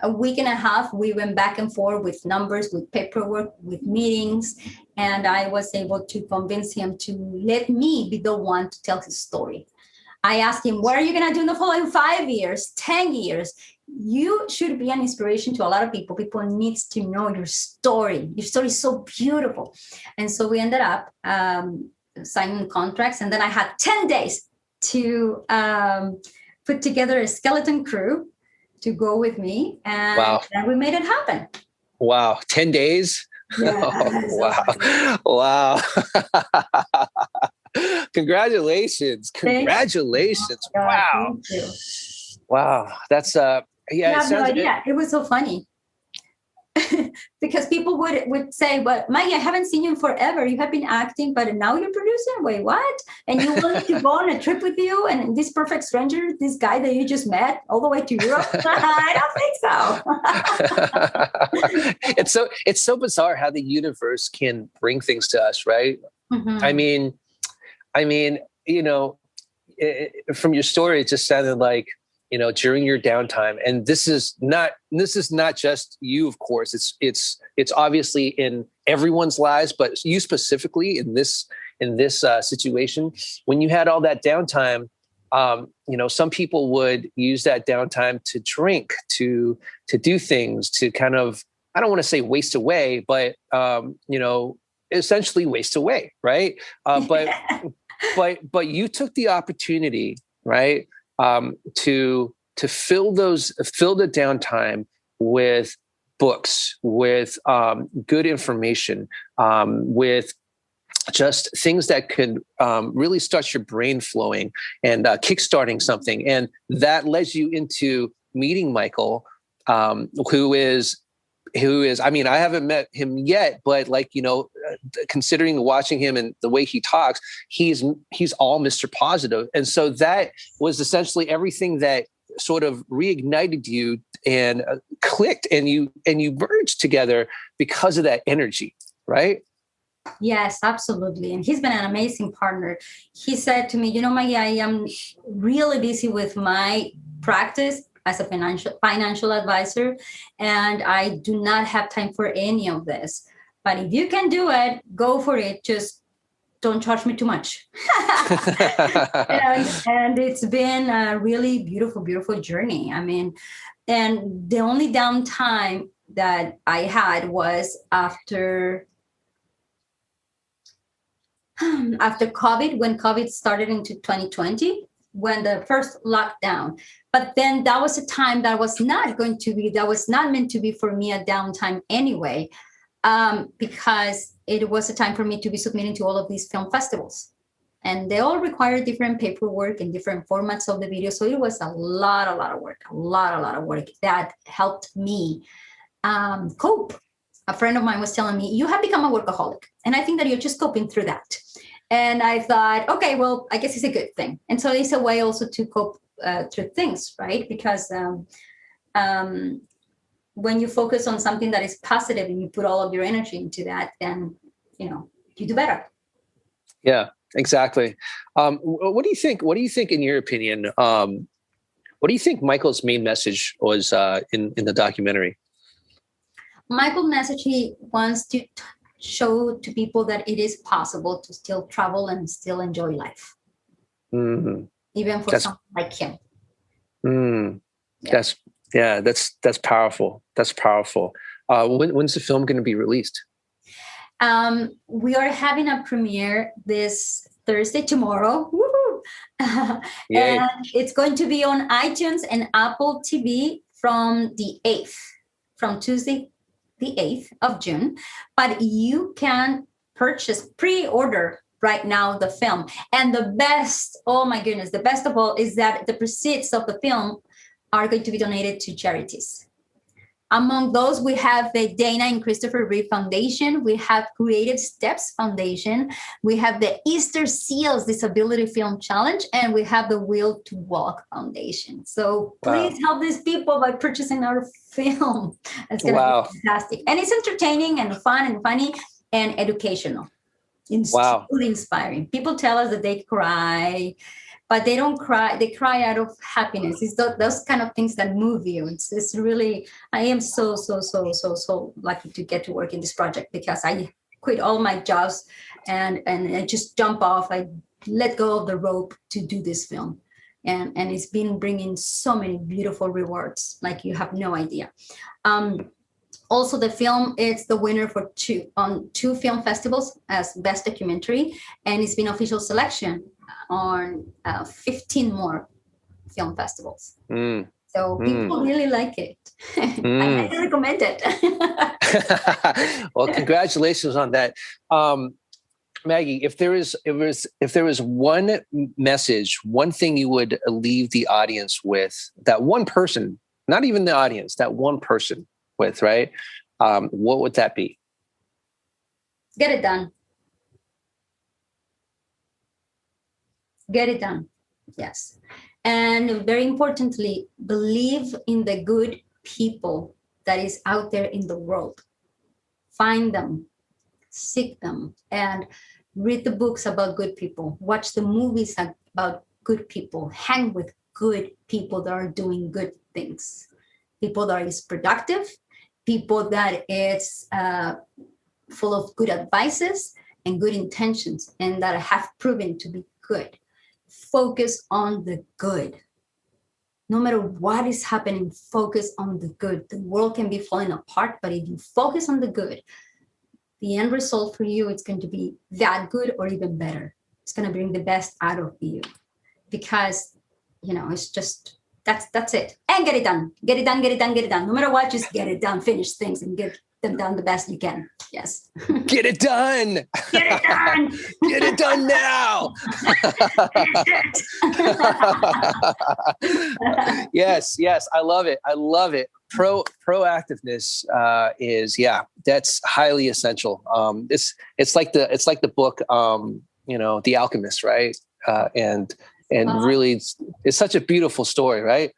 a week and a half, we went back and forth with numbers, with paperwork, with meetings. And I was able to convince him to let me be the one to tell his story. I asked him, what are you going to do in the following 5 years, 10 years? You should be an inspiration to a lot of people. People need to know your story. Your story is so beautiful. And so we ended up signing contracts. And then I had 10 days to put together a skeleton crew to go with me. And Wow. then we made it happen. Wow. 10 days? Yes. Oh, wow. Wow. Congratulations. Congratulations. Wow. Thank you. Wow. That's You have no idea. It was so funny. Because people would say, but Maggie, I haven't seen you in forever. You have been acting, but now you're producing. Wait, what? And you wanted to go on a trip with you and this perfect stranger, this guy that you just met all the way to Europe? I don't think so. It's so bizarre how the universe can bring things to us, right? Mm-hmm. I mean, from your story, it just sounded like, during your downtime, and this is not just you, of course, it's obviously in everyone's lives, but you specifically in this situation, when you had all that downtime, some people would use that downtime to drink, to do things, to kind of, I don't want to say waste away, but, essentially waste away. Right. But you took the opportunity, right, to fill the downtime with books, with good information, with just things that could really start your brain flowing and kickstarting something. And that led you into meeting Michael, who is, I mean, I haven't met him yet, but considering watching him and the way he talks, he's all Mr. Positive. And so that was essentially everything that sort of reignited you and clicked, and you merged together because of that energy, right? Yes, absolutely. And he's been an amazing partner. He said to me, Maggie, I am really busy with my practice as a financial advisor, and I do not have time for any of this. But if you can do it, go for it. Just don't charge me too much. and it's been a really beautiful, beautiful journey. I mean, and the only downtime that I had was after COVID, when COVID started into 2020, when the first lockdown. But then that was a time that was not meant to be for me a downtime anyway, because it was a time for me to be submitting to all of these film festivals. And they all require different paperwork and different formats of the video. So it was a lot of work that helped me cope. A friend of mine was telling me, you have become a workaholic. And I think that you're just coping through that. And I thought, okay, well, I guess it's a good thing. And so it's a way also to cope through things, right? Because when you focus on something that is positive and you put all of your energy into that, then, you do better. Yeah, exactly. What do you think? What do you think, in your opinion? What do you think Michael's main message was in the documentary? Michael's message, he wants to show to people that it is possible to still travel and still enjoy life, even for someone like him. Yeah. That's powerful. That's powerful. When's the film going to be released? We are having a premiere this Thursday, tomorrow. Woohoo! And it's going to be on iTunes and Apple TV from the 8th, from Tuesday, the 8th of June. But you can pre-order right now the film. And the best, oh my goodness, the best of all is that the proceeds of the film are going to be donated to charities. Among those, we have the Dana and Christopher Reeve Foundation. We have Creative Steps Foundation. We have the Easter Seals Disability Film Challenge. And we have the Will to Walk Foundation. So please help these people by purchasing our film. It's going to be fantastic. And it's entertaining and fun and funny. and educational. It's Wow. truly inspiring. People tell us that they cry, but they don't cry. They cry out of happiness. It's those kind of things that move you. It's really, I am so lucky to get to work in this project, because I quit all my jobs and I just jump off. I let go of the rope to do this film. And it's been bringing so many beautiful rewards, like you have no idea. Also, the film is the winner for two film festivals as best documentary, and it's been official selection on 15 more film festivals. So people really like it. I recommend it. Well, congratulations on that. Maggie, if there was one message, one thing you would leave the audience with, that one person, not even the audience, that one person with, right? What would that be? Get it done. Get it done. Yes. And very importantly, believe in the good people that is out there in the world. Find them, seek them, and read the books about good people. Watch the movies about good people. Hang with good people that are doing good things. People that is productive, people that is full of good advices and good intentions, and that have proven to be good. Focus on the good. No matter what is happening, focus on the good. The world can be falling apart, but if you focus on the good, the end result for you, it's going to be that good or even better. It's going to bring the best out of you, because, it's just, that's it. And get it done. Get it done, get it done, get it done. No matter what, just get it done, finish things and get them done the best you can. Yes. Get it done. Get it done. Get it done now. Yes. I love it. Proactiveness that's highly essential. It's like the book, The Alchemist, right? And really, it's such a beautiful story, right?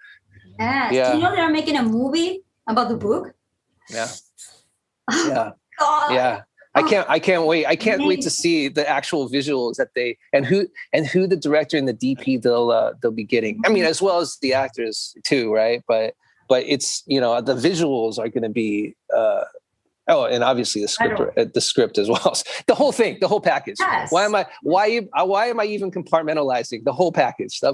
Yes. Yeah. Do you know they're making a movie about the book? Yeah. Yeah. God. Yeah. I can't wait. I can't wait to see the actual visuals that who the director and the DP they'll be getting. I mean, as well as the actors too, right? But it's, the visuals are going to be and obviously the script as well. The whole thing, the whole package. Yes. Why am I even compartmentalizing the whole package? Yes,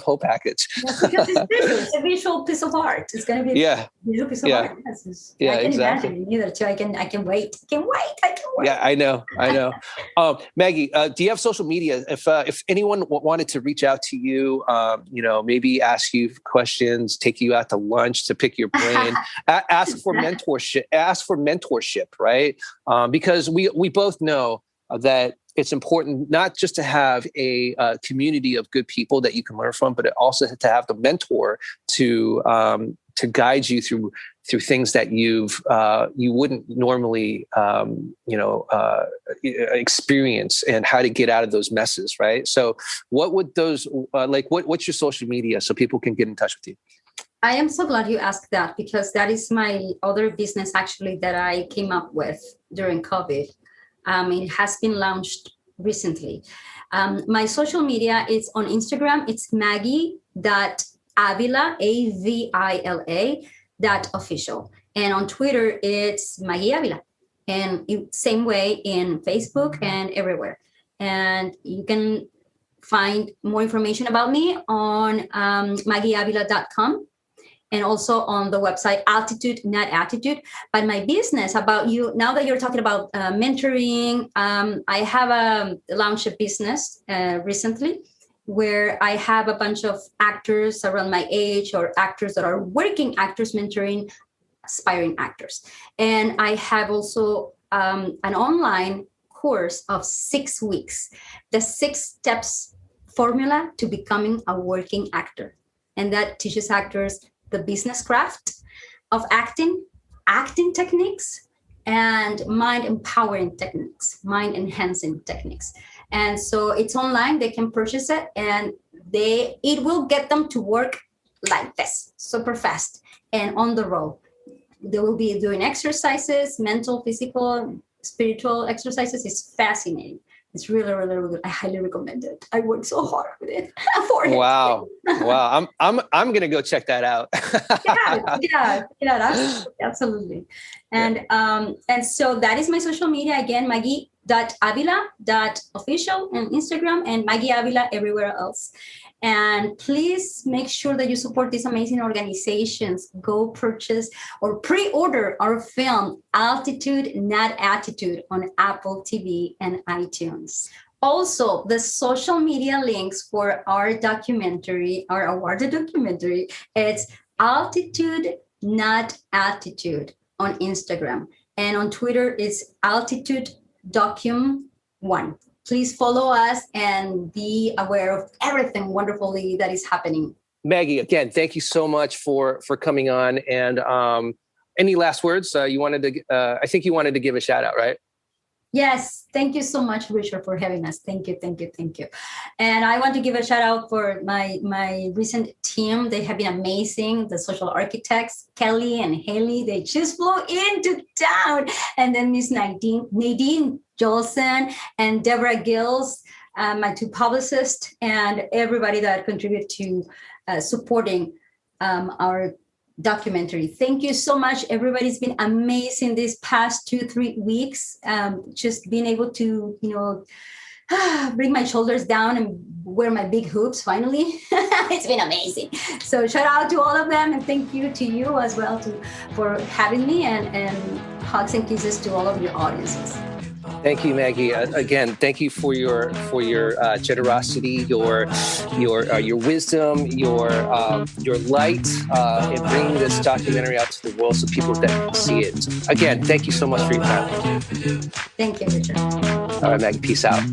because it's visual. It's a visual piece of art. It's going to be a visual piece of art. Yes. I can imagine either too. I can wait. I can wait. Yeah, I know. Maggie, do you have social media? If anyone wanted to reach out to you, maybe ask you questions, take you out to lunch to pick your brain, ask for mentorship, right? Because we both know that it's important not just to have a community of good people that you can learn from, but also to have the mentor to guide you through things that you wouldn't normally experience, and how to get out of those messes, right? So what would those what's your social media so people can get in touch with you? I am so glad you asked that, because that is my other business actually that I came up with during COVID. It has been launched recently. My social media is on Instagram. It's Maggie.Avila, Avila.official. And on Twitter, it's Maggie Avila. And same way in Facebook and everywhere. And you can find more information about me on maggieavila.com. And also on the website, Altitude, Not Attitude. But my business about you, now that you're talking about mentoring, I have launched a business recently where I have a bunch of actors around my age, or actors that are working actors, mentoring aspiring actors. And I have also an online course of 6 weeks, the 6 steps formula to becoming a working actor. And that teaches actors the business craft of acting techniques, and mind empowering techniques, mind enhancing techniques. And so it's online, they can purchase it, and it will get them to work like this, super fast and on the road. They will be doing exercises, mental, physical, spiritual exercises is fascinating. It's really, really, really good. I highly recommend it. I worked so hard with it for it. Wow. Wow. I'm going to go check that out. Yeah, absolutely. And so that is my social media. Again, Maggie.Avila.official on Instagram and Maggie Avila everywhere else. And please make sure that you support these amazing organizations. Go purchase or pre-order our film, Altitude, Not Attitude, on Apple TV and iTunes. Also, the social media links for our documentary, our awarded documentary, it's Altitude, Not Attitude on Instagram. And on Twitter, it's Altitude Docum1. Please follow us and be aware of everything wonderfully that is happening. Maggie, again, thank you so much for coming on. And any last words you wanted to? I think you wanted to give a shout out, right? Yes, thank you so much, Richard, for having us. Thank you. And I want to give a shout out for my recent team. They have been amazing. The social architects, Kelly and Haley, they just flew into town. And then Miss Nadine Jolson and Deborah Gills, my two publicists, and everybody that contributed to supporting our documentary. Thank you so much. Everybody's been amazing this past 2-3 weeks. Just being able to, bring my shoulders down and wear my big hoops finally. It's been amazing. So shout out to all of them, and thank you to you as well for having me, and hugs and kisses to all of your audiences. Thank you, Maggie. Again, thank you for your generosity, your wisdom, your light in bringing this documentary out to the world so people that can see it. Again, thank you so much for your time. Thank you, Richard. All right, Maggie. Peace out.